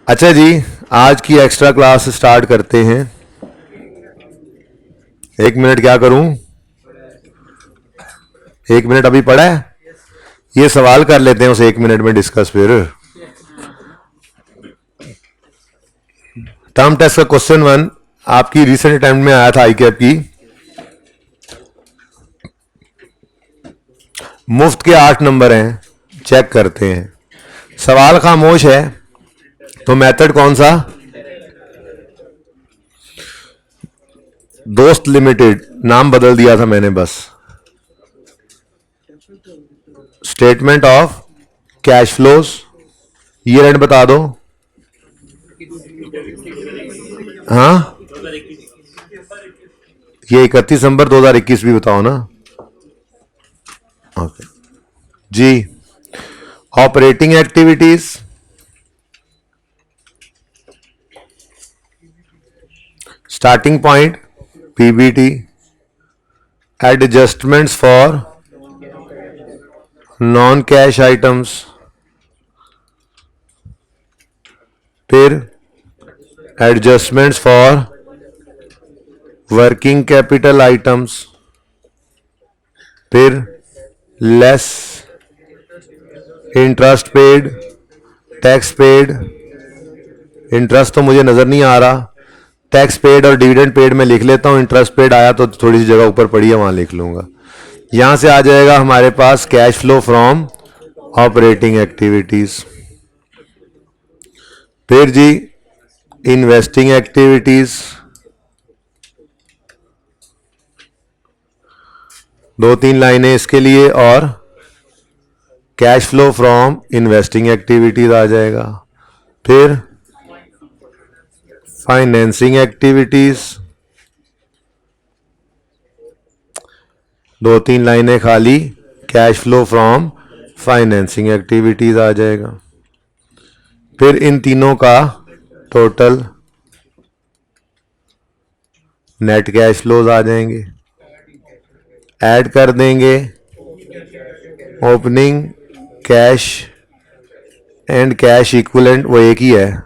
अच्छा जी, आज की एक्स्ट्रा क्लास स्टार्ट करते हैं। 1 मिनट क्या करूं? 1 मिनट अभी पड़ा है, ये सवाल कर लेते हैं उस 1 मिनट में डिस्कस। फिर टर्म टेस्ट का क्वेश्चन 1 आपकी रिसेंट अटेम्प्ट में आया था आईकैप की। मुफ्त के 8 नंबर हैं, चेक करते हैं। सवाल खामोश है तो मेथड कौन सा? दोस्त लिमिटेड नाम बदल दिया था मैंने बस। Statement of cash flows, year and बता दो। हाँ, ये 31 दिसंबर 2021 भी बताओ ना। ओके जी। Operating activities, starting point PBT, adjustments for non cash items, फिर adjustments for working capital items, फिर less interest paid, tax paid. Interest तो मुझे नजर नहीं आ रहा, टैक्स पेड और डिविडेंड पेड में लिख लेता हूं। इंटरेस्ट पेड आया तो थोड़ी सी जगह ऊपर पड़ी है, वहां लिख लूंगा। यहां से आ जाएगा हमारे पास cash flow from operating activities. फिर जी इन्वेस्टिंग एक्टिविटीज, 2-3 लाइनें इसके लिए, और cash flow from investing activities आ जाएगा। फिर फाइनेंसिंग एक्टिविटीज, 2-3 लाइनें खाली, cash flow from financing activities आ जाएगा। फिर इन तीनों का टोटल नेट कैश फ्लोज आ जाएंगे, ऐड कर देंगे। Opening cash and cash equivalent वो एक ही है,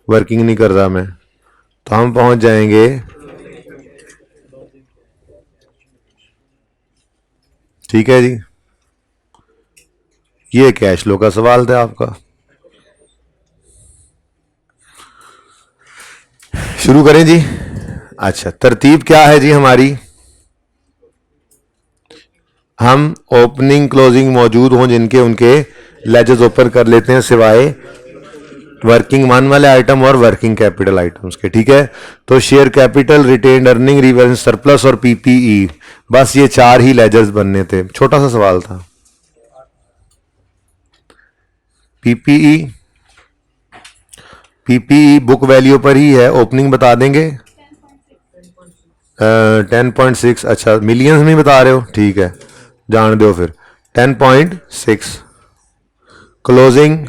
वर्किंग नहीं कर रहा मैं, तो हम पहुंच जाएंगे ठीक है जी। ये कैश फ्लो का सवाल था आपका। शुरू करें जी। अच्छा, तरतीब क्या है जी हमारी? हम ओपनिंग क्लोजिंग मौजूद हों जिनके, उनके लेजर्स ओपन कर लेते हैं, सिवाय वर्किंग वन वाले आइटम और वर्किंग कैपिटल आइटम्स के। ठीक है, तो share capital, retained earning, revenue surplus और पीपीई, बस ये 4 ही लेजर्स बनने थे। छोटा सा सवाल था। पीपीई, पीपीई बुक वैल्यू पर ही है, ओपनिंग बता देंगे 10.6। अच्छा, मिलियंस में बता रहे हो, ठीक है, जान दो फिर 10.6। क्लोजिंग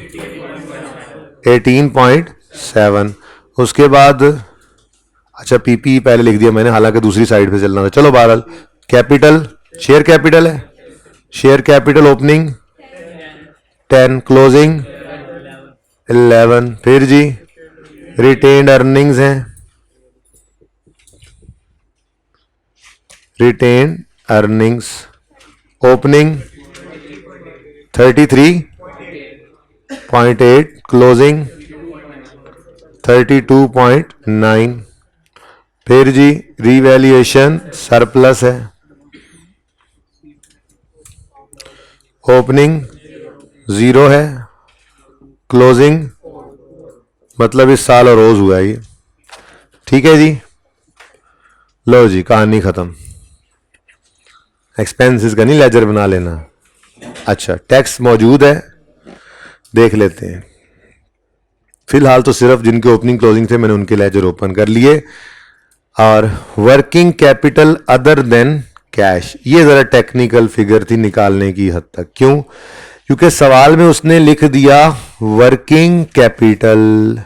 18.7। उसके बाद अच्छा, पीपी पहले लिख दिया मैंने, हालांकि दूसरी साइड पे चलना था। चलो बहरहाल, कैपिटल, शेयर कैपिटल है, शेयर कैपिटल ओपनिंग 10, क्लोजिंग 11। फिर जी रिटेन्ड अर्निंग्स हैं, रिटेन्ड अर्निंग्स ओपनिंग 33.8, क्लोजिंग 32.9। फिर जी रीवैल्यूएशन सरप्लस है, ओपनिंग 0 है, क्लोजिंग मतलब इस साल और रोज हुआ ये। ठीक है जी, लो जी कहानी खत्म। एक्सपेंसेस का नहीं लेजर बना लेना। अच्छा, टैक्स मौजूद है, देख लेते हैं। फिलहाल तो सिर्फ जिनके ओपनिंग क्लोजिंग थे मैंने उनके लेजर ओपन कर लिए। और working capital other than cash, ये जरा टेक्निकल फिगर थी निकालने की हद तक। क्यों? क्योंकि सवाल में उसने लिख दिया working capital,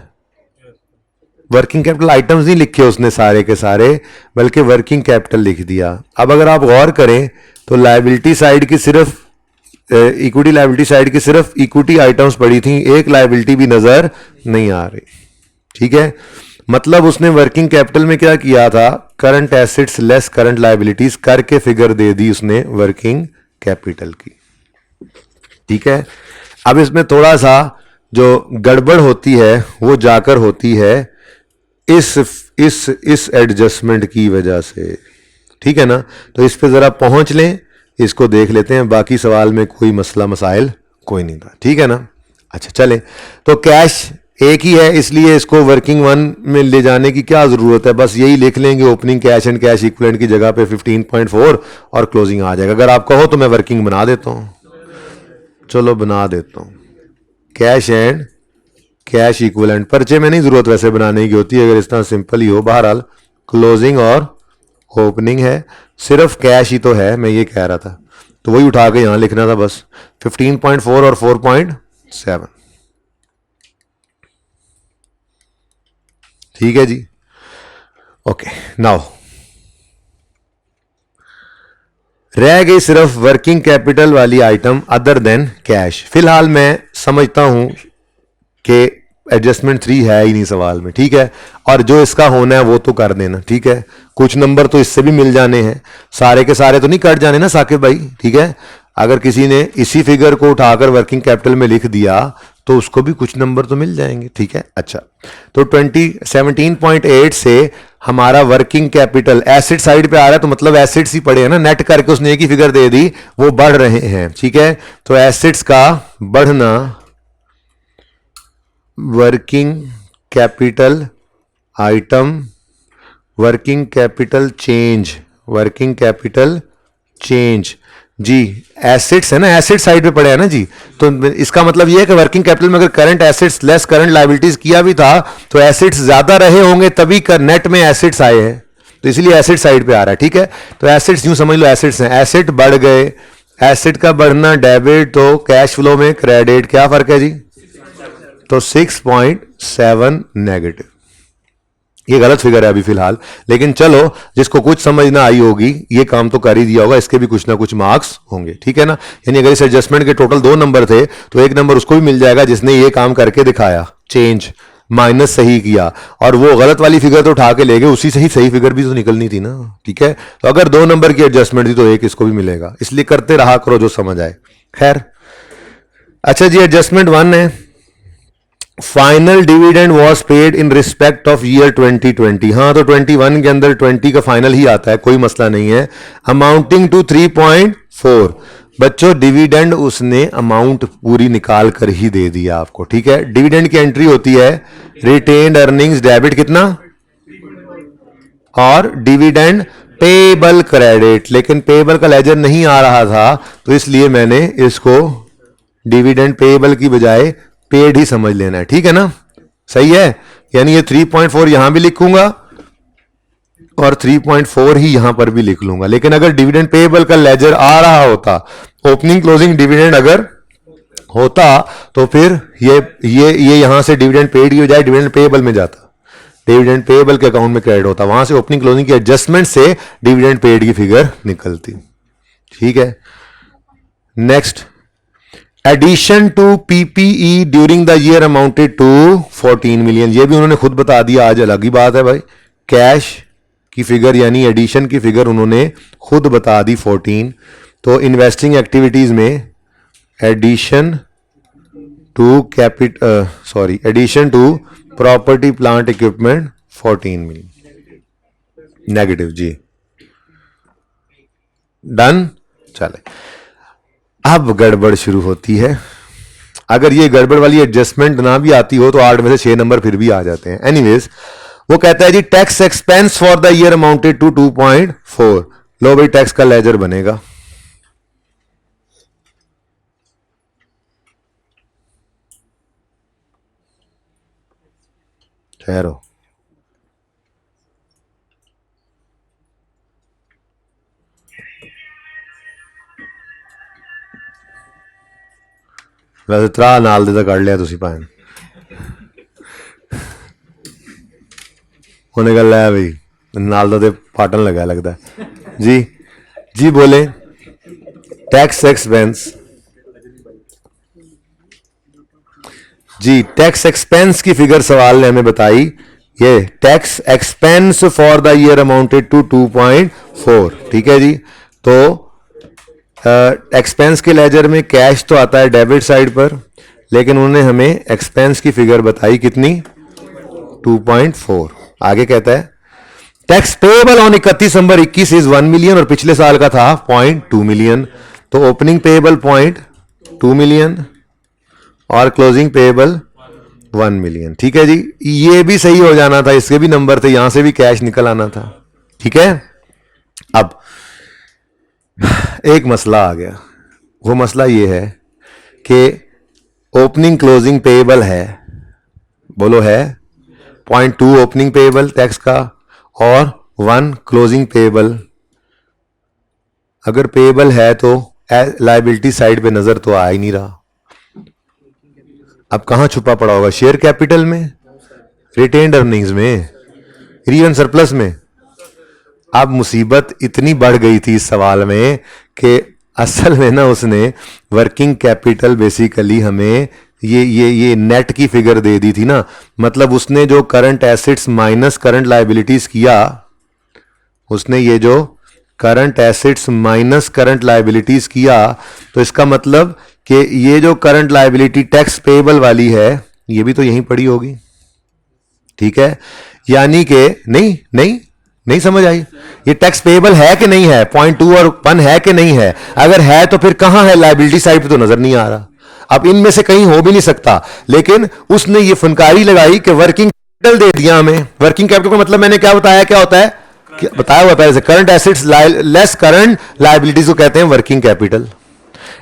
working capital items नहीं लिखे उसने सारे के सारे, बल्कि वर्किंग कैपिटल लिख दिया। अब अगर आप गौर करें तो लायबिलिटी साइड की सिर्फ इक्विटी लायबिलिटी साइड की सिर्फ इक्विटी आइटम्स पड़ी थी, एक लायबिलिटी भी नजर नहीं आ रही। ठीक है, मतलब उसने वर्किंग कैपिटल में क्या किया था, current assets less current liabilities करके फिगर दे दी उसने वर्किंग कैपिटल की। ठीक है, अब इसमें थोड़ा सा जो गड़बड़ होती है वो जाकर होती है इस एडजस्टमेंट की वजह से। ठीक है ना, तो इस पे जरा पहुंच लें, इसको देख लेते हैं, बाकी सवाल में कोई मसला मसाइल कोई नहीं था। ठीक है ना, अच्छा चलें, तो कैश एक ही है इसलिए इसको वर्किंग वन में ले जाने की क्या जरूरत है, बस यही लिख लेंगे, opening cash and cash equivalent की जगह पे 15.4 और क्लोजिंग आ जाएगा। अगर आप कहो तो मैं वर्किंग बना देता हूं, चलो बना देता हूं, कैश एंड कैश इक्विवेलेंट। पर्चे में नहीं जरूरत वैसे बनाने की होती है, अगर इस तरह सिंपल ही हो। बहरहाल क्लोजिंग और ओपनिंग है, सिर्फ कैश ही तो है, मैं ये कह रहा था, तो वही उठा के यहां लिखना था बस, 15.4 और 4.7। ठीक है जी, ओके। नाउ रह गई सिर्फ वर्किंग कैपिटल वाली आइटम अदर देन कैश। फिलहाल मैं समझता हूं कि एडजस्टमेंट 3 है ही नहीं सवाल में। ठीक है, और जो इसका होना है वो तो कर देना। ठीक है, कुछ नंबर तो इससे भी मिल जाने हैं, सारे के सारे तो नहीं कट जाने ना साकिब भाई। ठीक है, अगर किसी ने इसी फिगर को उठाकर वर्किंग कैपिटल में लिख दिया तो उसको भी कुछ नंबर तो मिल जाएंगे। ठीक है, अच्छा, तो 17.8 से हमारा वर्किंग कैपिटल एसेट साइड पे आ रहा है, तो मतलब एसेट्स ही पड़े हैं ना, नेट करके उसने एक ही फिगर दे दी, वो बढ़ रहे हैं। ठीक है, तो एसेट्स का बढ़ना working capital item, working capital change, working capital change जी, एसेट्स है ना, एसेट साइड पे पड़े हैं ना जी, तो इसका मतलब ये है कि वर्किंग कैपिटल में अगर current assets less current liabilities किया भी था तो एसेट्स ज्यादा रहे होंगे, तभी नेट में एसेट्स आए हैं, तो इसलिए एसेट साइड पे आ रहा है। ठीक है, तो एसेट्स यूं समझ लो, एसेट्स हैं, एसेट बढ़ गए, एसेट का बढ़ना डेबिट, तो कैश फ्लो में क्रेडिट, क्या फर्क है जी, तो 6.7 नेगेटिव। ये गलत फिगर है अभी फिलहाल, लेकिन चलो जिसको कुछ समझ ना आई होगी ये काम तो कर ही दिया होगा, इसके भी कुछ ना कुछ मार्क्स होंगे। ठीक है ना, यानी अगर इस एडजस्टमेंट के टोटल 2 नंबर थे तो एक नंबर उसको भी मिल जाएगा जिसने ये काम करके दिखाया, चेंज माइनस सही किया, और वो गलत वाली फिगर तो उठा के ले गए, उसी से ही सही फिगर भी तो निकलनी थी ना। ठीक है, तो अगर 2 नंबर की एडजस्टमेंट थी तो एक इसको भी मिलेगा, इसलिए करते रहा करो जो समझ आए। खैर, अच्छा जी, एडजस्टमेंट 1 है, final dividend was paid in respect of year 2020। हाँ, तो 21 के अंदर 20 का फाइनल ही आता है, कोई मसला नहीं है। अमाउंटिंग टू 3.4, बच्चों डिविडेंड उसने अमाउंट पूरी निकाल कर ही दे दिया आपको। ठीक है, डिविडेंड की एंट्री होती है रिटेन्ड अर्निंग्स डेबिट कितना, और डिविडेंड पेबल क्रेडिट, लेकिन पेबल का लेजर नहीं आ रहा था तो इसलिए मैंने इसको डिविडेंड पेबल की बजाय पेड ही समझ लेना है। ठीक है ना, सही है, यानी ये 3.4 यहां भी लिखूंगा और 3.4 ही यहां पर भी लिख लूंगा, लेकिन अगर डिविडेंड पेबल का लेजर आ रहा होता, ओपनिंग क्लोजिंग डिविडेंड अगर होता तो फिर ये यहां से डिविडेंड पेड की बजाय डिविडेंड पेबल में जाता, डिविडेंड पेबल के अकाउंट में क्रेडिट होता, वहां से ओपनिंग क्लोजिंग की एडजस्टमेंट से डिविडेंड पेड की फिगर निकलती। ठीक है, next, addition to PPE during the year amounted to 14 million, ये भी उन्होंने खुद बता दिया, आज अलग ही बात है भाई, कैश की फिगर यानी एडिशन की फिगर उन्होंने खुद बता दी 14। तो इन्वेस्टिंग एक्टिविटीज में addition to addition to property plant equipment 14 million negative जी, डन। चले, अब गड़बड़ शुरू होती है, अगर ये गड़बड़ वाली एडजस्टमेंट ना भी आती हो तो 8 में से 6 नंबर फिर भी आ जाते हैं। एनीवेज, वो कहता है जी tax expense for the year amounted to 2.4, लो भाई टैक्स का लेजर बनेगा, ठहरो, वैसे त्रा नाल दे कड़ लिया तुसी भाएं, उन्हें गल है भाई नाल दा पाटन लगा लगता है जी। जी बोले, टैक्स एक्सपेंस जी टैक्स एक्सपेंस की फिगर सवाल ने हमें बताई। ये tax expense for the year amounted to 2.4। ठीक है जी। तो एक्सपेंस के लेजर में कैश तो आता है डेबिट साइड पर, लेकिन उन्होंने हमें एक्सपेंस की फिगर बताई कितनी, 2.4। आगे कहता है tax payable on 31 December 21 is 1 million और पिछले साल का था 0.2 मिलियन। तो ओपनिंग पेएबल 0.2 मिलियन और क्लोजिंग पेएबल 1 मिलियन। ठीक है जी। ये भी सही हो जाना था, इसके भी नंबर थे, यहां से भी कैश निकल आना था। ठीक है। अब एक मसला आ गया। वो मसला ये है कि ओपनिंग क्लोजिंग पेएबल है, बोलो है 0.2 ओपनिंग पेएबल टैक्स का और 1 क्लोजिंग पेएबल। अगर पेएबल है तो लायबिलिटी साइड पे नजर तो आ ही नहीं रहा। अब कहां छुपा पड़ा होगा, शेयर कैपिटल में, रिटेन्ड अर्निंग्स में, रीजन सरप्लस में। अब मुसीबत इतनी बढ़ गई थी इस सवाल में कि असल में ना उसने वर्किंग कैपिटल बेसिकली हमें ये नेट की फिगर दे दी थी ना। मतलब उसने जो current assets minus current liabilities किया, उसने ये जो current assets minus current liabilities किया, तो इसका मतलब कि ये जो करंट लायबिलिटी टैक्स पेएबल वाली है ये भी तो यहीं पड़ी होगी। ठीक है। यानी कि नहीं समझ आई, ये टैक्स पेएबल है कि नहीं है, 0.2 और 1 है कि नहीं है। अगर है तो फिर कहां है, लायबिलिटी साइड पे तो नजर नहीं आ रहा। अब इनमें से कहीं हो भी नहीं सकता, लेकिन उसने ये फनकारी लगाई कि वर्किंग कैपिटल दे दिया हमें। वर्किंग कैपिटल का मतलब मैंने क्या बताया, क्या होता है, बताया हुआ पहले से, current assets less current liabilities को कहते हैं वर्किंग कैपिटल।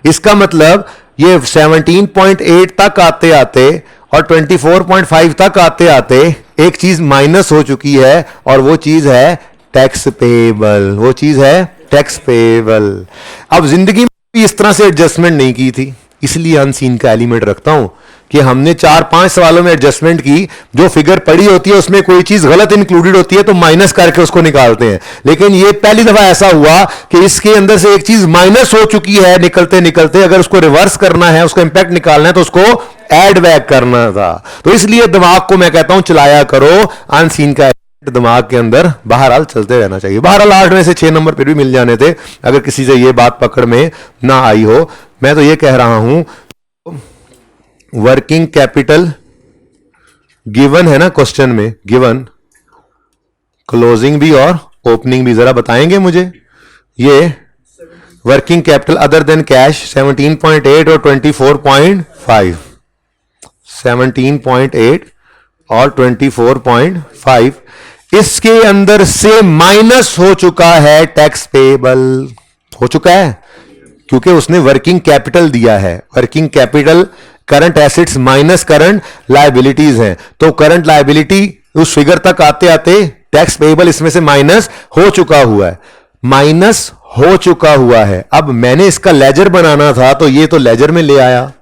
इसका मतलब ये 17.8 तक आते आते और 24.5 तक आते आते एक चीज माइनस हो चुकी है और वो चीज है टैक्स पेएबल। वो चीज है टैक्स पेएबल। अब जिंदगी में भी इस तरह से एडजस्टमेंट नहीं की थी, इसलिए अनसीन का एलिमेंट रखता हूं कि हमने 4-5 सवालों में एडजस्टमेंट की। जो फिगर पड़ी होती है उसमें कोई चीज गलत इंक्लूडेड होती है तो माइनस करके उसको निकालते हैं, लेकिन ये पहली दफा ऐसा हुआ कि इसके अंदर से एक चीज माइनस हो चुकी है निकलते निकलते, अगर उसको रिवर्स करना है, उसका इंपैक्ट निकालना है तो उसको एड बैक करना था। तो इसलिए दिमाग को मैं कहता हूं चलाया करो, अनसीन का दिमाग के अंदर बहरहाल चलते रहना चाहिए। बहरहाल 8 में से 6 नंबर फिर भी मिल जाने थे अगर किसी से ये बात पकड़ में ना आई हो। मैं तो ये कह रहा हूं वर्किंग कैपिटल गिवन है ना क्वेश्चन में, गिवन क्लोजिंग भी और ओपनिंग भी, जरा बताएंगे मुझे ये working capital other than cash 17.8 और 24.5, 17.8 और 24.5 इसके अंदर से माइनस हो चुका है टैक्स पेएबल, हो चुका है क्योंकि उसने वर्किंग कैपिटल दिया है। Working capital current assets minus current liabilities हैं, तो करंट लायबिलिटी उस फिगर तक आते आते टैक्स पेएबल इसमें से माइनस हो चुका हुआ है, माइनस हो चुका हुआ है। अब मैंने इसका लेजर बनाना था तो ये तो लेजर में ले आया।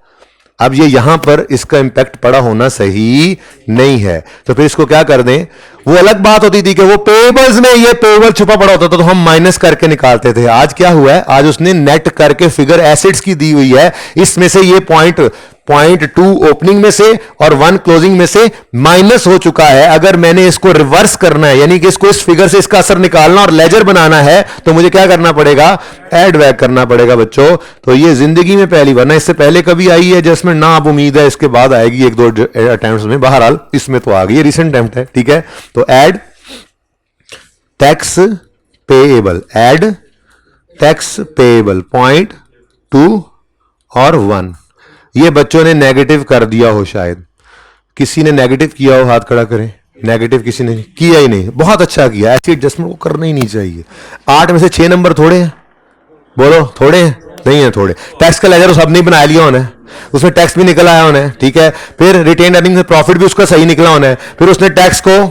अब ये यहां पर इसका इंपैक्ट पड़ा होना सही नहीं है, तो फिर इसको क्या कर दें। वो अलग बात होती थी कि वो पेएबल्स में ये पेएबल छुपा पड़ा होता था तो हम माइनस करके निकालते थे। आज क्या हुआ है, आज उसने नेट करके फिगर एसेट्स की दी हुई है, इसमें से ये 0.2 ओपनिंग में से और 1 क्लोजिंग में से माइनस हो चुका है। अगर मैंने इसको रिवर्स करना है, यानी कि इसको इस फिगर से इसका असर निकालना और लेजर बनाना है, तो मुझे क्या करना पड़ेगा, एड बैक करना पड़ेगा बच्चों। तो ये जिंदगी में पहली बार, ना इससे पहले कभी आई है एडजस्टमेंट, ना अब उम्मीद है इसके बाद आएगी 1-2 अटेम्प्ट्स में। बहरहाल इसमें तो आ गई, रिसेंट अटेम्प्ट है। ठीक है, तो add tax payable, add tax payable 0.2 और 1। ये बच्चों ने नेगेटिव कर दिया हो, शायद किसी ने नेगेटिव किया हो, हाथ खड़ा करें। नेगेटिव किसी ने किया ही नहीं, बहुत अच्छा किया। ऐसी एडजस्टमेंट को करना ही नहीं चाहिए। 8 में से 6 नंबर थोड़े हैं, बोलो थोड़े हैं, नहीं है थोड़े। टैक्स का लेजर सब नहीं बना लिया होना, उसमें टैक्स भी निकल आया होना, ठीक है। फिर रिटेन अर्निंग से प्रॉफिट भी उसका सही निकला होना है। फिर उसने टैक्स को,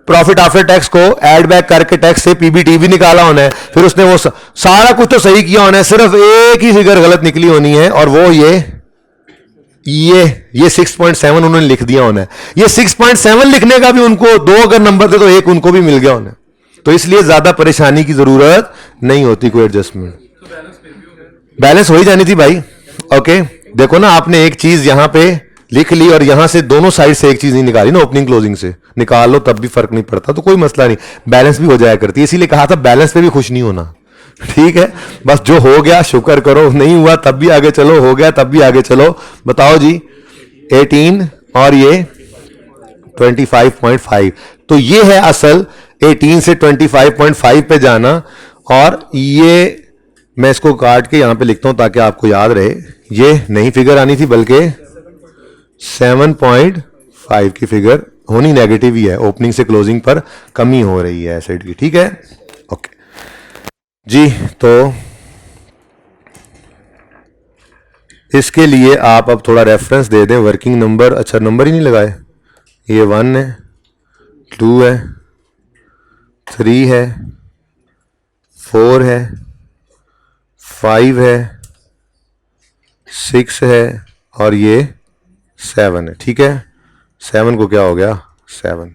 प्रॉफिट आफ्टर टैक्स को ऐड बैक करके टैक्स से पीबीटी भी निकाला होना है। फिर उसने वो सारा कुछ तो सही किया होना है, सिर्फ एक ही फिगर गलत निकली होनी है, और वो ये 6.7 उन्होंने लिख दिया होना है। ये 6.7 लिखने का भी उनको 2 अगर नंबर थे तो 1 उनको भी मिल गया होना है। तो इसलिए ज्यादा परेशानी की जरूरत नहीं होती कोई एडजस्टमेंट। बैलेंस हो ही जानी थी भाई। ओके, देखो ना, आपने एक चीज यहां पे लिख ली और यहां से दोनों साइड से एक चीज नहीं निकाली ना, ओपनिंग क्लोजिंग से निकाल लो तब भी फर्क नहीं पड़ता, तो कोई मसला नहीं, बैलेंस भी हो जाया करती है। इसीलिए कहा था बैलेंस पे भी खुश नहीं होना, ठीक है। बस जो हो गया शुक्र करो, नहीं हुआ तब भी आगे चलो, हो गया तब भी आगे चलो। बताओ जी 18 और ये 25.5, तो ये है असल 18 से 25.5 पे जाना। और ये मैं इसको काट के यहां पे लिखता हूं ताकि आपको याद रहे, ये नई फिगर आनी थी बल्कि 7.5 की फिगर होनी, नेगेटिव ही है, ओपनिंग से क्लोजिंग पर कमी हो रही है एसिड की, ठीक है। ओके जी, तो इसके लिए आप अब थोड़ा रेफरेंस दे दें, वर्किंग नंबर, अच्छा नंबर ही नहीं लगाए, ये 1 है, 2 है, 3 है, 4 है, 5 है, 6 है और ये 7 है, ठीक है। 7 को क्या हो गया 7,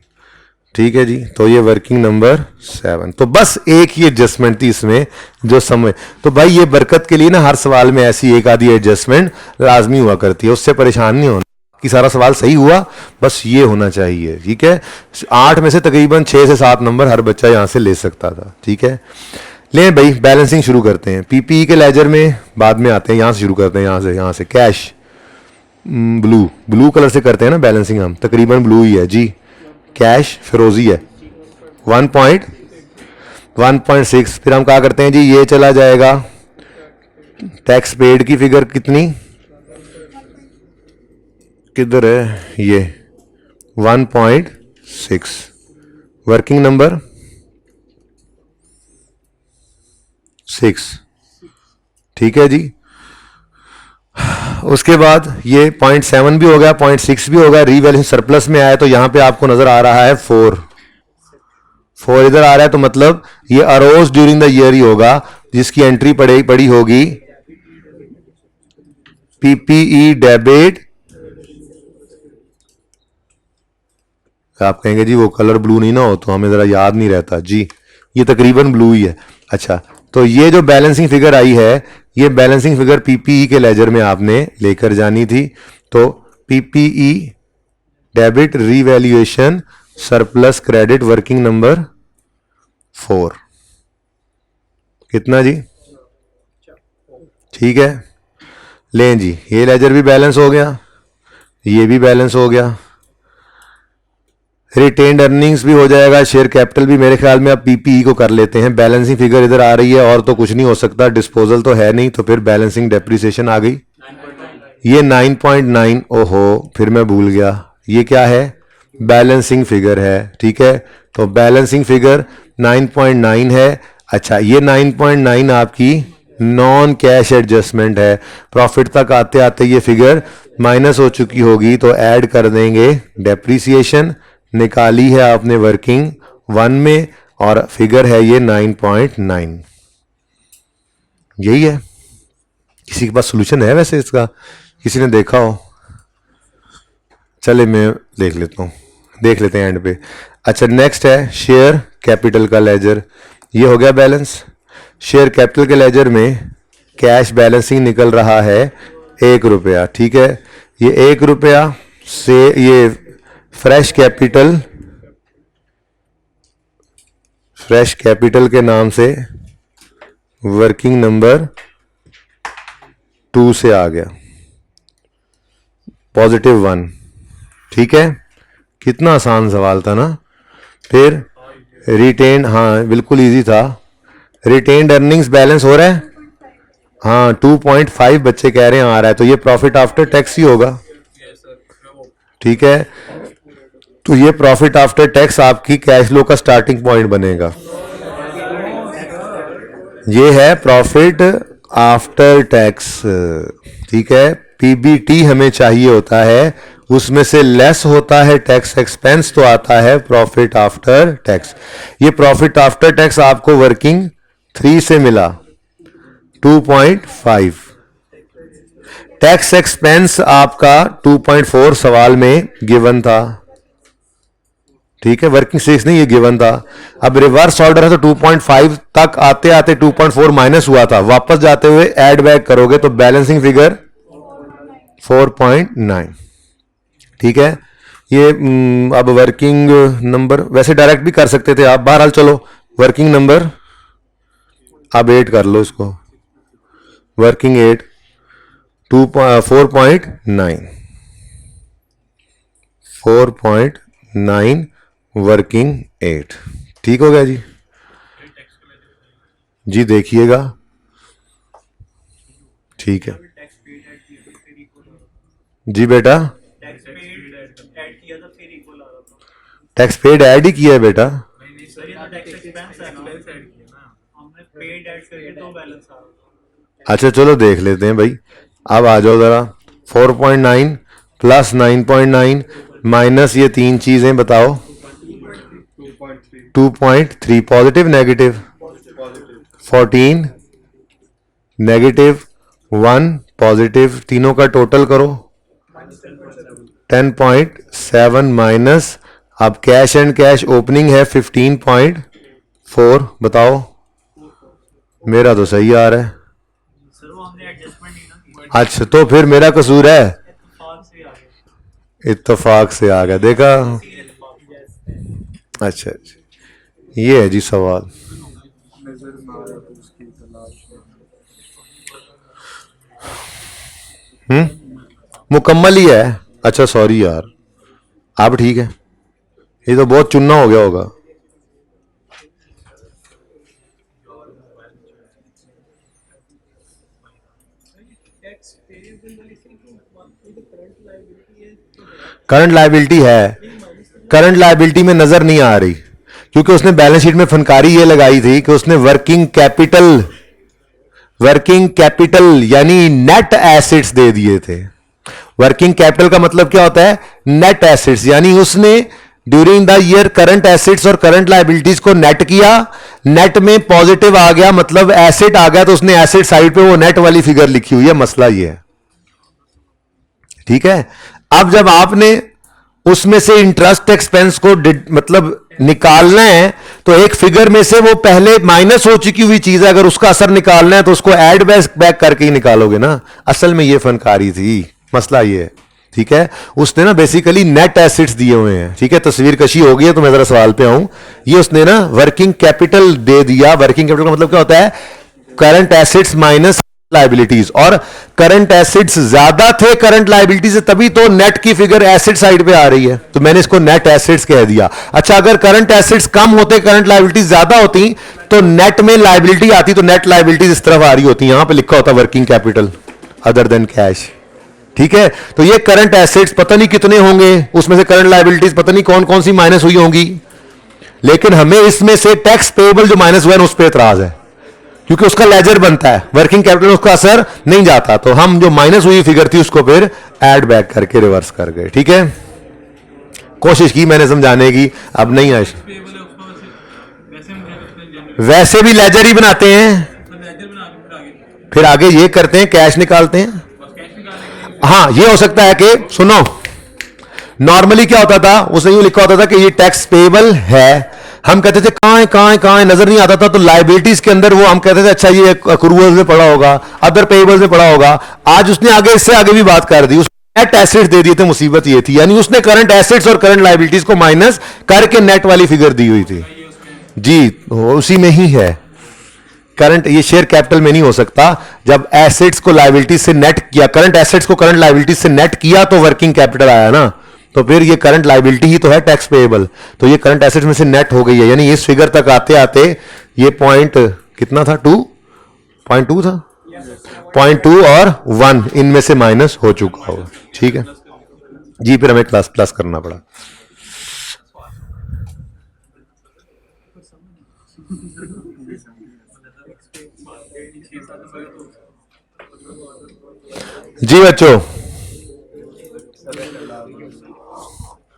ठीक है जी। तो ये वर्किंग नंबर 7, तो बस एक ही एडजस्टमेंट थी इसमें जो समय, तो भाई ये बरकत के लिए ना हर सवाल में ऐसी एक आधी एडजस्टमेंट लाजमी हुआ करती है, उससे परेशान नहीं होना कि सारा सवाल सही हुआ, बस ये होना चाहिए, ठीक है। 8 में से तकरीबन 6 से 7 नंबर हर बच्चा यहां से ले सकता था, ठीक है। ले भाई बैलेंसिंग शुरू करते हैं, पीपीई के लेजर में बाद में आते हैं, यहां से शुरू करते हैं, यहां से कैश, ब्लू कलर से करते हैं ना बैलेंसिंग, हम तकरीबन ब्लू ही है जी। कैश फिरोजी है 1.6, फिर हम क्या करते हैं जी, ये चला जाएगा टैक्स पेड की फिगर कितनी, किधर है ये 1.6, वर्किंग नंबर 6, ठीक है जी। उसके बाद ये 0.7 भी हो गया, 0.6 भी हो गया, रीवैल्यूएशन सरप्लस में आया तो यहां पे आपको नजर आ रहा है 4 इधर आ रहा है, तो मतलब ये अरोज ड्यूरिंग द ईयर ही होगा, जिसकी एंट्री पड़ी होगी पीपीई डेबिट, आप कहेंगे जी वो कलर ब्लू नहीं ना हो तो हमें जरा याद नहीं रहता जी, ये तकरीबन ब्लू ही है। अच्छा, तो ये जो बैलेंसिंग फिगर आई है, ये बैलेंसिंग फिगर पीपीई के लेजर में आपने लेकर जानी थी, तो PPE debit revaluation surplus credit working number 4, कितना जी, ठीक है। लें जी, ये लेजर भी बैलेंस हो गया, ये भी बैलेंस हो गया, रिटेन्ड अर्निंग्स भी हो जाएगा, शेयर कैपिटल भी मेरे ख्याल में अब पीपीई को कर लेते हैं। बैलेंसिंग फिगर इधर आ रही है और तो कुछ नहीं हो सकता, डिस्पोजल तो है नहीं, तो फिर बैलेंसिंग डेप्रिसिएशन आ गई, ये 9.9, ओहो फिर मैं भूल गया, ये क्या है बैलेंसिंग फिगर है, ठीक है। तो बैलेंसिंग फिगर 9.9 है। अच्छा, ये 9.9 आपकी नॉन कैश एडजस्टमेंट है, प्रॉफिट तक आते आते ये फिगर माइनस हो चुकी होगी, तो ऐड कर देंगे डेप्रिसिएशन, निकाली है आपने वर्किंग 1 में और फिगर है ये 9.9, यही है। किसी के पास सोल्यूशन है वैसे इसका, किसी ने देखा हो, चले मैं देख लेता हूँ, देख लेते हैं एंड पे। अच्छा, नेक्स्ट है शेयर कैपिटल का लेजर, ये हो गया बैलेंस। शेयर कैपिटल के लेजर में कैश बैलेंसिंग निकल रहा है 1 रुपया, ठीक है। ये 1 रुपया से ये फ्रेश कैपिटल के नाम से वर्किंग नंबर 2 से आ गया, +1, ठीक है। कितना आसान सवाल था ना। फिर रिटेन, हाँ बिल्कुल इजी था। रिटेन्ड अर्निंग्स बैलेंस हो रहा है, हाँ 2.5 बच्चे कह रहे हैं आ रहा है, तो ये प्रॉफिट आफ्टर टैक्स ही होगा, ठीक है। तो ये प्रॉफिट आफ्टर टैक्स आपकी कैश फ्लो का स्टार्टिंग पॉइंट बनेगा, ये है प्रॉफिट आफ्टर टैक्स, ठीक है। पीबीटी हमें चाहिए होता है, उसमें से लेस होता है टैक्स एक्सपेंस, तो आता है प्रॉफिट आफ्टर टैक्स। ये प्रॉफिट आफ्टर टैक्स आपको वर्किंग 3 से मिला 2.5, टैक्स एक्सपेंस आपका 2.4 सवाल में गिवन था, ठीक है। वर्किंग 6 नहीं, ये गिवन था। अब रिवर्स ऑर्डर है तो 2.5 तक आते आते 2.4 माइनस हुआ था, वापस जाते हुए ऐड बैक करोगे तो बैलेंसिंग फिगर 4.9, ठीक है। ये अब वर्किंग नंबर वैसे डायरेक्ट भी कर सकते थे आप, बहरहाल चलो वर्किंग नंबर अब 8 कर लो इसको, वर्किंग 8 4.9 4.9 वर्किंग 8, ठीक हो गया जी। जी देखिएगा, ठीक है जी बेटा, टैक्स पेड ऐड ही किया है बेटा। अच्छा चलो देख लेते हैं भाई, अब आ जाओ जरा। 4.9 प्लस 9.9 माइनस ये तीन चीजें बताओ। 2.3 पॉजिटिव नेगेटिव 14 नेगेटिव 1 पॉजिटिव, तीनों का टोटल करो 10.7 माइनस, अब कैश एंड कैश ओपनिंग है 15.4, बताओ मेरा तो सही आ रहा है। अच्छा तो फिर मेरा कसूर है, इत्तेफाक से आ गया, देखा। अच्छा अच्छा ये है जी सवाल। मुकम्मल ही है। अच्छा सॉरी यार, अब ठीक है, ये तो बहुत चुनना हो गया होगा। करंट लायबिलिटी है, करंट लायबिलिटी में नजर नहीं आ रही क्योंकि उसने बैलेंस शीट में फनकारी ये लगाई थी कि उसने वर्किंग कैपिटल यानी नेट एसेट्स दे दिए थे। वर्किंग कैपिटल का मतलब क्या होता है, नेट एसेट्स, यानी उसने during the year current assets और करंट लायबिलिटीज को नेट किया, नेट में पॉजिटिव आ गया मतलब एसेट आ गया, तो उसने एसेट साइड पे वो नेट वाली फिगर लिखी हुई है, मसला ये है, ठीक है। अब जब आपने उसमें से इंटरेस्ट एक्सपेंस को मतलब निकालना है तो एक फिगर में से वो पहले माइनस हो चुकी हुई चीज है, अगर उसका असर निकालना है तो उसको ऐड बैक करके ही निकालोगे ना। असल में ये फनकारी थी, मसला ये है, ठीक है। उसने ना बेसिकली नेट एसेट्स दिए हुए हैं, ठीक है, तस्वीर कशी हो गई है तो मैं जरा सवाल पे आऊं। ये उसने ना वर्किंग कैपिटल दे दिया, वर्किंग कैपिटल का मतलब क्या होता है, करंट एसेट्स माइनस लायबिलिटीज, और करंट एसेट्स ज्यादा थे करंट लायबिलिटी से, तभी तो नेट की फिगर एसेट साइड पे आ रही है, तो मैंने इसको नेट एसेट्स कह दिया। अच्छा अगर करंट एसेट्स कम होते करंट लायबिलिटीज ज्यादा होती तो नेट में लायबिलिटी आती, तो नेट लायबिलिटीज इस तरफ आ रही होती, यहां पे लिखा होता working capital other than cash, ठीक है। तो ये करंट एसेट्स पता नहीं कितने होंगे, उसमें से करंट लायबिलिटीज पता नहीं कौन कौन सी माइनस हुई होंगी, लेकिन हमें इसमें से टैक्स पेएबल जो माइनस हुआ है उस पर एतराज है क्योंकि उसका लेजर बनता है, वर्किंग कैपिटल उसका असर नहीं जाता, तो हम जो माइनस हुई फिगर थी उसको फिर ऐड बैक करके रिवर्स कर गए, ठीक है। कोशिश की मैंने समझाने की, अब नहीं आए, वैसे भी लेजर ही बनाते हैं, फिर आगे ये करते हैं कैश निकालते हैं। हाँ ये हो सकता है कि सुनो, नॉर्मली क्या होता था, उसने यूं लिखा होता था कि ये टैक्स पेएबल है, हम कहते थे कहां नजर नहीं आता था, तो लायबिलिटीज के अंदर वो हम कहते थे अच्छा ये अक्रूवल्स में पड़ा होगा, अदर पेएबल्स में पड़ा होगा। आज उसने आगे इससे आगे भी बात कर दी, उसने नेट एसेट्स दे दिए थे, मुसीबत ये थी, यानी उसने करंट एसेट्स और करंट लायबिलिटीज को माइनस करके नेट वाली फिगर दी हुई थी जी, उसी में ही है। करंट ये शेयर कैपिटल में नहीं हो सकता, जब एसेट्स को लायबिलिटीज से नेट किया, करंट एसेट्स को करंट लायबिलिटीज से नेट किया तो वर्किंग कैपिटल आया ना, तो फिर ये करंट लायबिलिटी ही तो है टैक्स पेएबल, तो ये करंट एसेट्स में से नेट हो गई है, यानी इस फिगर तक आते आते ये पॉइंट कितना था, 2.2 था, 0.2 और 1 इनमें से माइनस हो चुका होगा, ठीक है जी। फिर हमें क्लास प्लस करना पड़ा। जी बच्चों,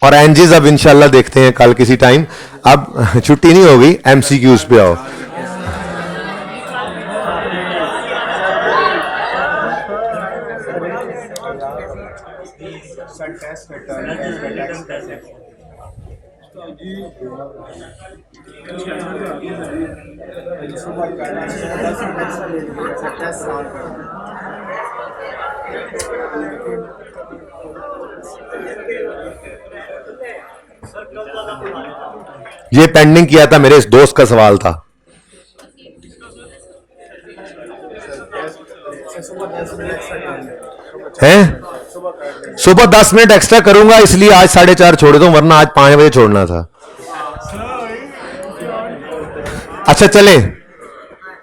और एनजीज अब इंशाल्लाह देखते हैं कल किसी टाइम, अब छुट्टी नहीं होगी, एमसीक्यूज पे आओ। ये पेंडिंग किया था, मेरे इस दोस्त का सवाल था। हैं सुबह 10 मिनट एक्स्ट्रा करूंगा, इसलिए आज 4:30 छोड़ दूं, वरना आज 5 बजे छोड़ना था। अच्छा चले,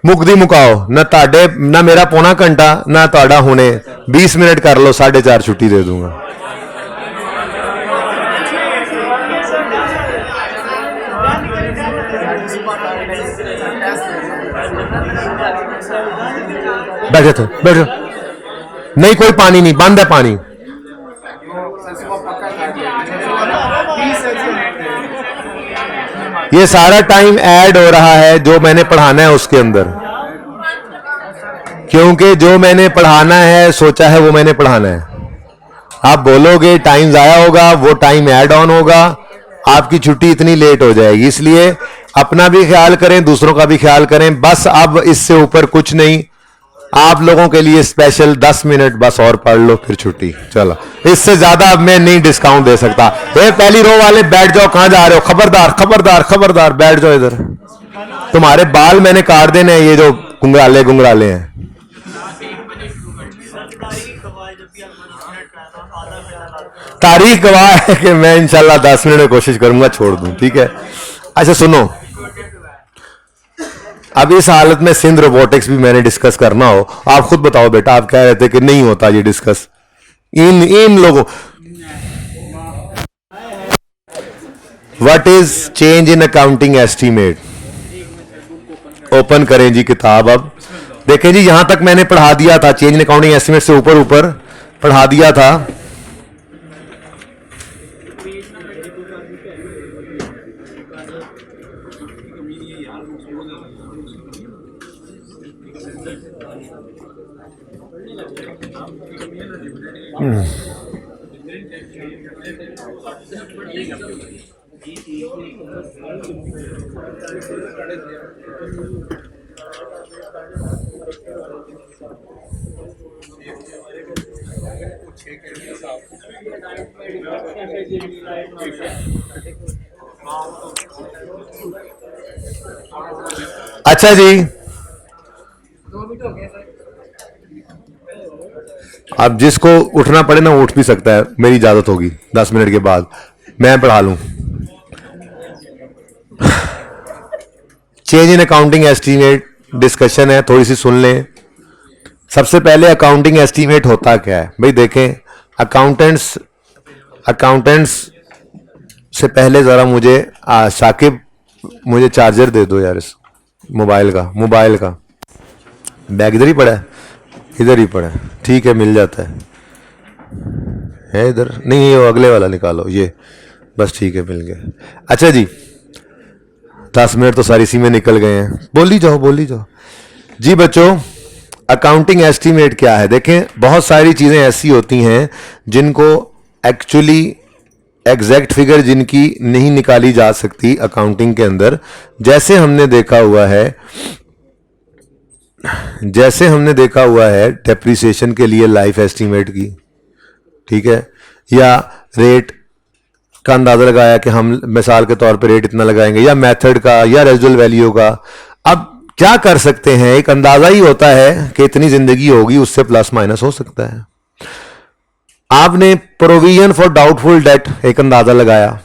मुकदी मुकाओ ना ताडे, ना मेरा पौना घंटा ना ताड़ा हुने 20 मिनट कर लो, 4:30 छुट्टी दे दूंगा। बैठे थे, बैठो, नहीं कोई पानी नहीं, बंद है पानी। ये सारा टाइम ऐड हो रहा है जो मैंने पढ़ाना है उसके अंदर, क्योंकि जो मैंने पढ़ाना है सोचा है वो मैंने पढ़ाना है। आप बोलोगे टाइम जाया होगा, वो टाइम ऐड ऑन होगा, आपकी छुट्टी इतनी लेट हो जाएगी। इसलिए अपना भी ख्याल करें, दूसरों का भी ख्याल करें। बस अब इससे ऊपर कुछ नहीं, आप लोगों के लिए स्पेशल 10 मिनट बस और पढ़ लो, फिर छुट्टी। चलो, इससे ज्यादा अब मैं नहीं डिस्काउंट दे सकता। ये पहली रो वाले बैठ जाओ, कहां जा रहे हो? खबरदार खबरदार खबरदार, बैठ जाओ इधर। तुम्हारे बाल मैंने काट देने हैं, ये जो गुंगराले गुंगराले हैं। तारीख गवाह है कि मैं इंशाल्लाह 10 मिनट में कोशिश करूंगा छोड़ दूं, ठीक है। अच्छा सुनो, अब इस हालत में सिंध रोबोटिक्स भी मैंने डिस्कस करना हो, आप खुद बताओ बेटा, आप कह रहे थे कि नहीं होता ये डिस्कस इन लोगों। What is change in accounting estimate? Open करें जी किताब। अब देखें जी, यहां तक मैंने पढ़ा दिया था, चेंज इन अकाउंटिंग एस्टीमेट से ऊपर ऊपर पढ़ा दिया था। अच्छा जी, अब जिसको उठना पड़े ना उठ भी सकता है, मेरी इजाजत होगी 10 मिनट के बाद मैं पढ़ा लूं। Change in accounting estimate discussion है, थोड़ी सी सुन लें। सबसे पहले अकाउंटिंग एस्टीमेट होता क्या है भाई? देखें, अकाउंटेंट्स से पहले जरा मुझे शाकिब, मुझे चार्जर दे दो यार, इस मोबाइल का बैग इधर ही पड़ा है, इधर ही पड़ा है, ठीक है मिल जाता है इधर नहीं, ये अगले वाला निकालो, ये बस ठीक है मिल गया। अच्छा जी, 10 मिनट तो सारी इसी में निकल गए हैं, बोली जाओ जी बच्चों। अकाउंटिंग एस्टीमेट क्या है? देखें, बहुत सारी चीज़ें ऐसी होती हैं जिनको एक्चुअली एग्जैक्ट फिगर जिनकी नहीं निकाली जा सकती अकाउंटिंग के अंदर। जैसे हमने देखा हुआ है डेप्रिसिएशन के लिए लाइफ एस्टीमेट की, ठीक है, या रेट का अंदाजा लगाया कि हम मिसाल के तौर पे रेट इतना लगाएंगे, या मेथड का, या रेजिडुअल वैल्यू का। अब क्या कर सकते हैं, एक अंदाजा ही होता है कि इतनी जिंदगी होगी, उससे प्लस माइनस हो सकता है। आपने प्रोविजन फॉर डाउटफुल डेट एक अंदाजा लगाया,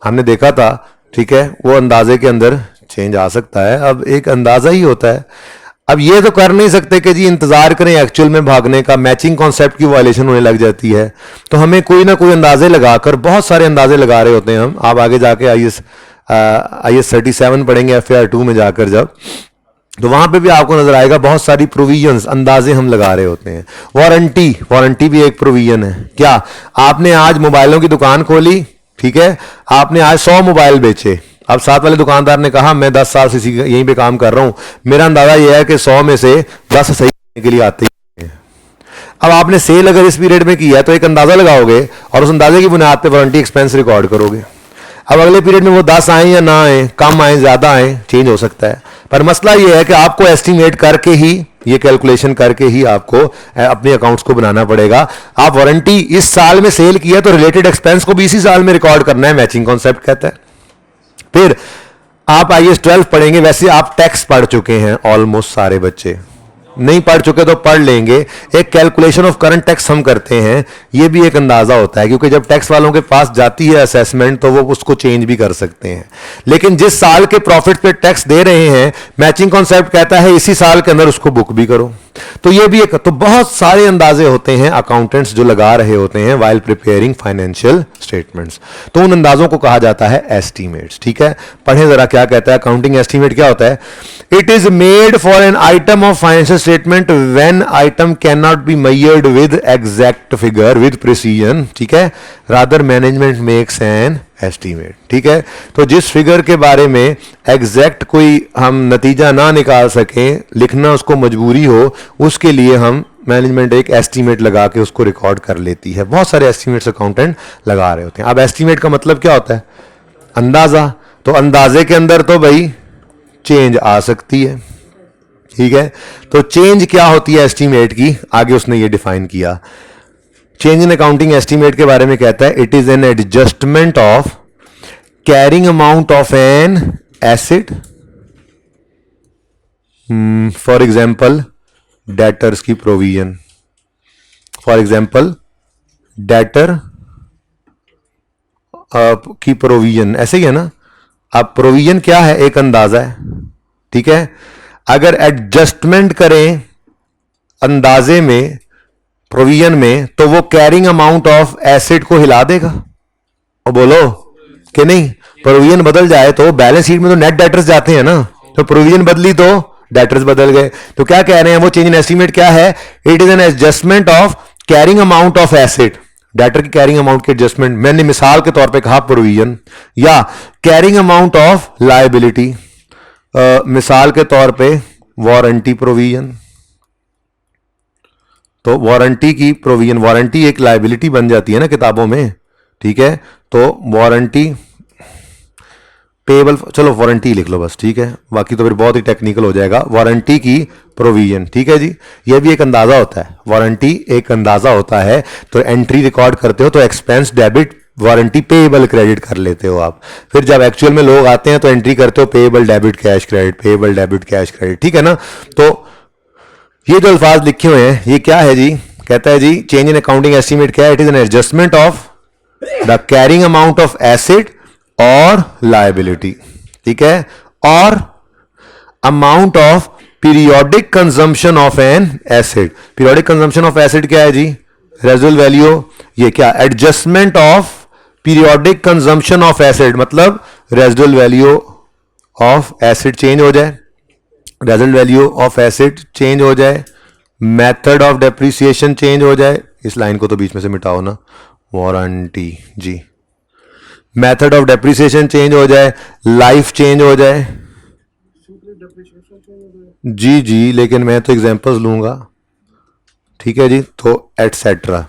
हमने देखा था, ठीक है, वो अंदाजे के अंदर चेंज आ सकता है। अब एक अंदाजा ही होता है। अब ये तो कर नहीं सकते कि जी इंतजार करें एक्चुअल में भागने का, मैचिंग कॉन्सेप्ट की वायलेशन होने लग जाती है। तो हमें कोई ना कोई अंदाजे लगाकर, बहुत सारे अंदाजे लगा रहे होते हैं हम। आप आगे जाके IAS 37 पढ़ेंगे FAR 2 में जाकर जब, तो वहां पे भी आपको नजर आएगा बहुत सारी प्रोविजंस, अंदाजे हम लगा रहे होते हैं। वारंटी भी एक प्रोविजन है। क्या आपने आज मोबाइलों की दुकान खोली, ठीक है, आपने आज 100 मोबाइल बेचे। अब साथ वाले दुकानदार ने कहा मैं 10 साल से यहीं पे काम कर रहा हूं, मेरा अंदाजा यह है कि 100 में से 10 सही के लिए आते ही। अब आपने सेल अगर इस पीरियड में किया है तो एक अंदाजा लगाओगे और उस अंदाजे की बुनियाद पे वारंटी एक्सपेंस रिकॉर्ड करोगे। अब अगले पीरियड में वो 10 आए या ना आए, कम आए ज्यादा आए, चेंज हो सकता है। पर मसला ये है कि आपको एस्टिमेट करके ही ये कैलकुलेशन करके ही आपको अपने अकाउंट्स को बनाना पड़ेगा। आप वारंटी इस साल में सेल किया तो रिलेटेड एक्सपेंस को भी इसी साल में रिकॉर्ड करना है, मैचिंग कॉन्सेप्ट कहता है। फिर आप IAS 12 पढ़ेंगे, वैसे आप टैक्स पढ़ चुके हैं ऑलमोस्ट सारे बच्चे, नहीं पढ़ चुके तो पढ़ लेंगे। एक कैलकुलेशन ऑफ करंट टैक्स हम करते हैं, ये भी एक अंदाजा होता है, क्योंकि जब टैक्स वालों के पास जाती है असेसमेंट तो वो उसको चेंज भी कर सकते हैं। लेकिन जिस साल के प्रॉफिट पे टैक्स दे रहे हैं, मैचिंग कॉन्सेप्ट कहता है इसी साल के अंदर उसको बुक भी करो। तो ये भी एक, तो बहुत सारे अंदाजे होते हैं अकाउंटेंट्स जो लगा रहे होते हैं वाइल प्रिपेयरिंग फाइनेंशियल स्टेटमेंट्स, तो उन अंदाजों को कहा जाता है एस्टीमेट्स। ठीक है, पढ़ें जरा क्या कहता है अकाउंटिंग एस्टीमेट क्या होता है। It is made for an item of financial statement when item can not be measured with exact figure with precision. ठीक है, rather management makes an estimate. ठीक है, तो जिस फिगर के बारे में एग्जैक्ट कोई हम नतीजा ना निकाल सकें, लिखना उसको मजबूरी हो, उसके लिए हम मैनेजमेंट एक एस्टीमेट लगा के उसको रिकॉर्ड कर लेती है। बहुत सारे एस्टीमेट्स अकाउंटेंट लगा रहे होते हैं। अब एस्टीमेट का मतलब क्या होता है, अंदाजा। तो अंदाजे के अंदर तो भाई चेंज आ सकती है। ठीक है, तो चेंज क्या होती है एस्टीमेट की, आगे उसने ये डिफाइन किया। चेंज इन अकाउंटिंग एस्टीमेट के बारे में कहता है it is an adjustment of carrying amount of an asset, for example debtors की प्रोविजन, फॉर एग्जाम्पल डेटर की प्रोविजन, ऐसे ही है ना। अब प्रोविजन क्या है, एक अंदाजा है। ठीक है, अगर एडजस्टमेंट करें अंदाजे में, प्रोविजन में, तो वो कैरिंग अमाउंट ऑफ एसेट को हिला देगा। और बोलो कि नहीं, प्रोविजन बदल जाए तो बैलेंस शीट में तो नेट डेटर्स जाते हैं ना, तो प्रोविजन बदली तो डेटर्स बदल गए। तो क्या कह रहे हैं वो चेंज इन एस्टीमेट क्या है, it is an adjustment of carrying amount of asset, debtor की कैरिंग अमाउंट की एडजस्टमेंट। मैंने मिसाल के तौर पे कहा प्रोविजन, या कैरिंग अमाउंट ऑफ लायबिलिटी, मिसाल के तौर पे वारंटी प्रोविजन। तो वारंटी की प्रोविजन, वारंटी एक लायबिलिटी बन जाती है ना किताबों में। ठीक है, तो वारंटी पेबल, चलो वारंटी लिख लो बस। ठीक है, बाकी तो फिर बहुत ही टेक्निकल हो जाएगा। वारंटी की प्रोविजन, ठीक है जी, ये भी एक अंदाजा होता है। वारंटी एक अंदाजा होता है, तो एंट्री रिकॉर्ड करते हो तो expense debit warranty payable credit कर लेते हो आप। फिर जब एक्चुअल में लोग आते हैं तो एंट्री करते हो payable debit cash credit, payable debit cash credit. ठीक है ना, तो ये जो अल्फाज लिखे हुए हैं ये क्या है जी, कहता है जी चेंज इन अकाउंटिंग एस्टीमेट क्या है, it is an adjustment of the carrying amount of asset और लायबिलिटी। ठीक है, और amount of periodic consumption of an asset. Periodic consumption of asset क्या है जी, रेजिडुअल वैल्यू। ये क्या, adjustment of periodic consumption of asset, मतलब residual value of asset change हो जाए, residual value of asset change हो जाए, मेथड ऑफ डेप्रिसिएशन चेंज हो जाए। इस लाइन को तो बीच में से मिटाओ ना, वारंटी जी, मेथड ऑफ डेप्रिसिएशन चेंज हो जाए, लाइफ चेंज हो जाए। जी जी, लेकिन मैं तो एग्जांपल्स लूंगा। ठीक है जी, तो एटसेट्रा,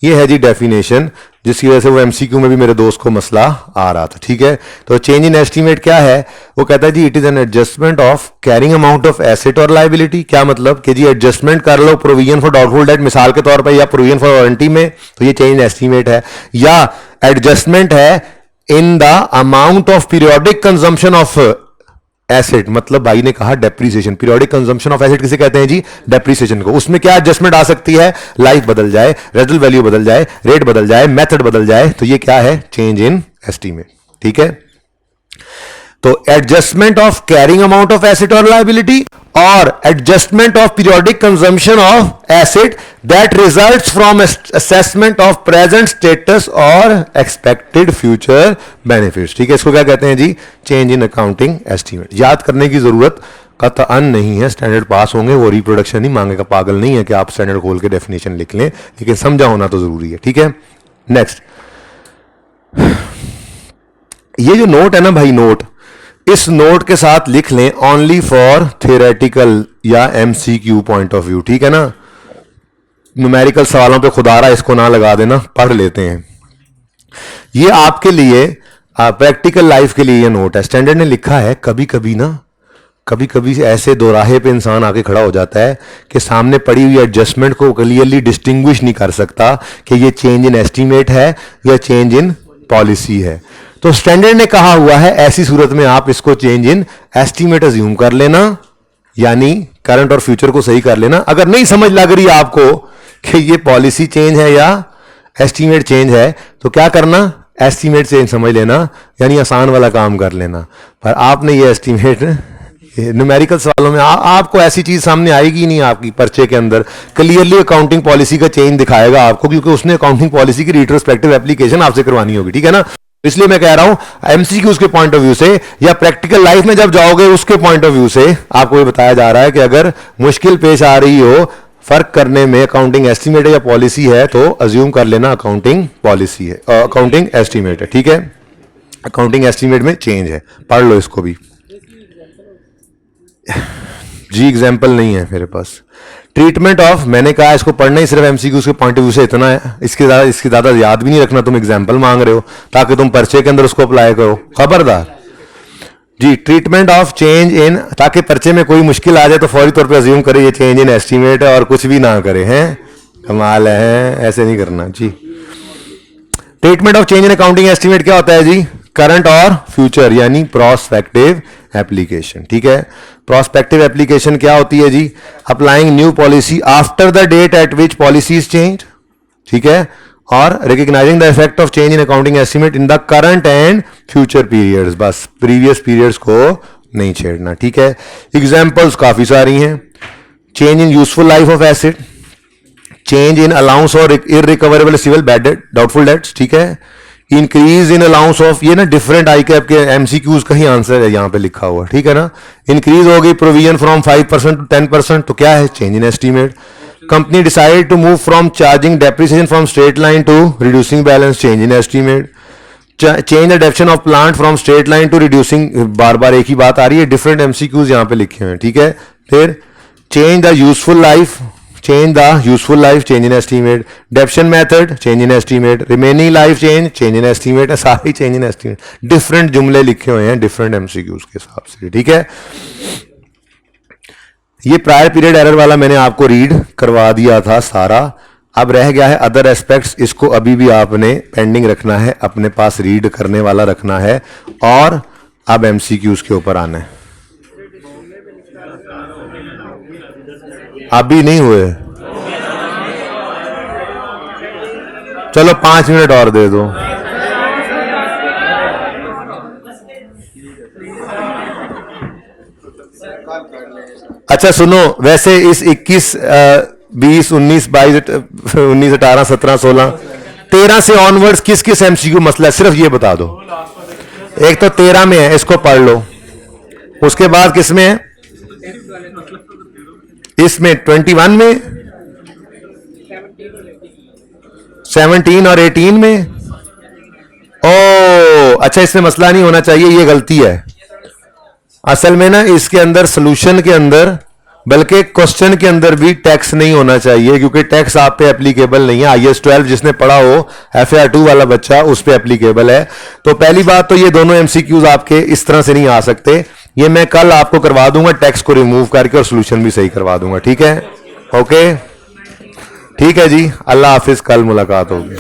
ये है जी डेफिनेशन, जिसकी वजह से वो एमसीक्यू में भी मेरे दोस्त को मसला आ रहा था। ठीक है, तो चेंज इन एस्टीमेट क्या है, वो कहता है जी it is an adjustment of carrying amount of asset और लायबिलिटी। क्या मतलब कि जी एडजस्टमेंट कर लो प्रोविजन फॉर डाउटफुल डेट मिसाल के तौर पे, या प्रोविजन फॉर वारंटी में, तो ये चेंज इन एस्टीमेट है। या एडजस्टमेंट है in the amount of periodic consumption of asset, मतलब भाई ने कहा depreciation. Periodic consumption of asset किसे कहते हैं जी, डेप्रिसिएशन को। उसमें क्या एडजस्टमेंट आ सकती है, लाइफ बदल जाए, रेजिडुअल वैल्यू बदल जाए, रेट बदल जाए, मेथड बदल जाए, तो ये क्या है, चेंज इन एस्टीमेट। ठीक है, तो adjustment of carrying amount of asset और लायबिलिटी, और adjustment of periodic consumption of asset that results from assessment of present status और एक्सपेक्टेड फ्यूचर बेनिफिट्स। ठीक है, इसको क्या कहते हैं जी, चेंज इन अकाउंटिंग एस्टीमेट। याद करने की जरूरत कतअन नहीं है, स्टैंडर्ड पास होंगे, वो रिप्रोडक्शन नहीं मांगेगा। पागल नहीं है कि आप स्टैंडर्ड खोल के डेफिनेशन लिख लें, लेकिन समझा होना तो जरूरी है। ठीक है, नेक्स्ट, ये जो नोट है ना भाई, नोट, इस नोट के साथ लिख लें ओनली फॉर थियोरेटिकल या एमसीक्यू पॉइंट ऑफ व्यू। ठीक है ना, न्यूमेरिकल सवालों पे खुदारा इसको ना लगा देना, पढ़ लेते हैं। ये आपके लिए प्रैक्टिकल लाइफ के लिए ये नोट है। स्टैंडर्ड ने लिखा है कभी कभी ना कभी कभी ऐसे दोराहे पे इंसान आके खड़ा हो जाता है कि सामने पड़ी हुई एडजस्टमेंट को क्लियरली डिस्टिंग्विश नहीं कर सकता कि ये चेंज इन एस्टीमेट है या चेंज इन पॉलिसी है। तो स्टैंडर्ड ने कहा हुआ है ऐसी सूरत में आप इसको चेंज इन एस्टीमेट अज्यूम कर लेना, यानी करंट और फ्यूचर को सही कर लेना। अगर नहीं समझ लग रही आपको कि ये पॉलिसी चेंज है या एस्टीमेट चेंज है तो क्या करना, एस्टीमेट चेंज समझ लेना, यानी आसान वाला काम कर लेना। पर आपने ये एस्टीमेट न्यूमेरिकल सवालों में आपको ऐसी चीज सामने आएगी नहीं, आपकी पर्चे के अंदर क्लियरली अकाउंटिंग पॉलिसी का चेंज दिखाएगा आपको, क्योंकि उसने अकाउंटिंग पॉलिसी की रिट्रोस्पेक्टिव एप्लीकेशन आपसे करवानी होगी, ठीक है ना। इसलिए मैं कह रहा हूं एमसीक्यूज के पॉइंट ऑफ व्यू से या प्रैक्टिकल लाइफ में जब जाओगे उसके पॉइंट ऑफ व्यू से आपको ये बताया जा रहा है कि अगर मुश्किल पेश आ रही हो फर्क करने में अकाउंटिंग एस्टीमेट है या पॉलिसी है तो अज्यूम कर लेना अकाउंटिंग पॉलिसी है, अकाउंटिंग एस्टीमेट है, ठीक है। अकाउंटिंग एस्टीमेट में चेंज है, पढ़ लो इसको भी। जी एग्जाम्पल नहीं है मेरे पास। ट्रीटमेंट ऑफ, मैंने कहा इसको पढ़ना ही सिर्फ एमसीक्यूज के पॉइंट ऑफ व्यू से इतना है, इसके ज्यादा याद भी नहीं रखना, तुम एग्जाम्पल मांग रहे हो ताकि तुम पर्चे के अंदर उसको अप्लाई करो, खबरदार जी। ट्रीटमेंट ऑफ चेंज इन, ताकि पर्चे में कोई मुश्किल आ जाए तो फौरी तौर पे अज्यूम करे ये चेंज इन एस्टीमेट है और कुछ भी ना करे, हैं कमाल है, ऐसे नहीं करना जी। Treatment of change in accounting estimate क्या होता है जी, करंट और फ्यूचर यानी प्रोस्पेक्टिव एप्लीकेशन, ठीक है। प्रोस्पेक्टिव एप्लीकेशन क्या होती है जी, applying new policy after the date at which policy is change, ठीक है, और recognizing the effect of change in accounting estimate in the current and future periods, बस प्रीवियस पीरियड्स को नहीं छेड़ना, ठीक है। एग्जांपल्स काफी सारी हैं, change in useful life of asset, change in allowance और irrecoverable receivable bad debt doubtful debts, ठीक है। इंक्रीज इन अलाउंस ऑफ, ये ना डिफरेंट आई कैप के एमसीक्यूज का ही आंसर है यहां पे लिखा हुआ, ठीक है ना। इंक्रीज हो गई प्रोविजन फ्रॉम 5% टू 10%, तो क्या है, change in estimate. Company decide to move from charging depreciation from straight line to reducing balance, change in estimate. Change the depreciation of plant from straight line to reducing, बार बार एक ही बात आ रही है, डिफरेंट एमसीक्यूज यहां पे लिखे हुए हैं, ठीक है। फिर change the useful life, change the useful life, change in estimate, adaptation method, change in estimate, remaining life change in estimate, सारी change in estimate, different जुमले लिखे हुए हैं different MCQs के हिसाब से, ठीक है। ये प्रायर पीरियड एरर वाला मैंने आपको रीड करवा दिया था सारा, अब रह गया है अदर एस्पेक्ट्स, इसको अभी भी आपने पेंडिंग रखना है, अपने पास रीड करने वाला रखना है, और अब MCQs के ऊपर आना है। अभी नहीं हुए, चलो 5 मिनट और दे दो। अच्छा सुनो, वैसे इस 21, 20, 19, 22, 19, 18, 17, 16, 13 से ऑनवर्ड्स किस किस एमसीक्यू मसला है, सिर्फ ये बता दो। एक तो 13 में है, इसको पढ़ लो, उसके बाद किस में है, इसमें 21 में, 17 और 18 में। ओ अच्छा, इसमें मसला नहीं होना चाहिए, ये गलती है असल में ना, इसके अंदर सोल्यूशन के अंदर बल्कि क्वेश्चन के अंदर भी टैक्स नहीं होना चाहिए, क्योंकि टैक्स आप पे एप्लीकेबल नहीं है। IAS 12 जिसने पढ़ा हो, FAR 2 वाला बच्चा, उस पे एप्लीकेबल है। तो पहली बात तो ये दोनों MCQs आपके इस तरह से नहीं आ सकते, ये मैं कल आपको करवा दूंगा, टैक्स को रिमूव करके और सोल्यूशन भी सही करवा दूंगा, ठीक है। ओके ठीक है जी, अल्लाह हाफिज, कल मुलाकात होगी।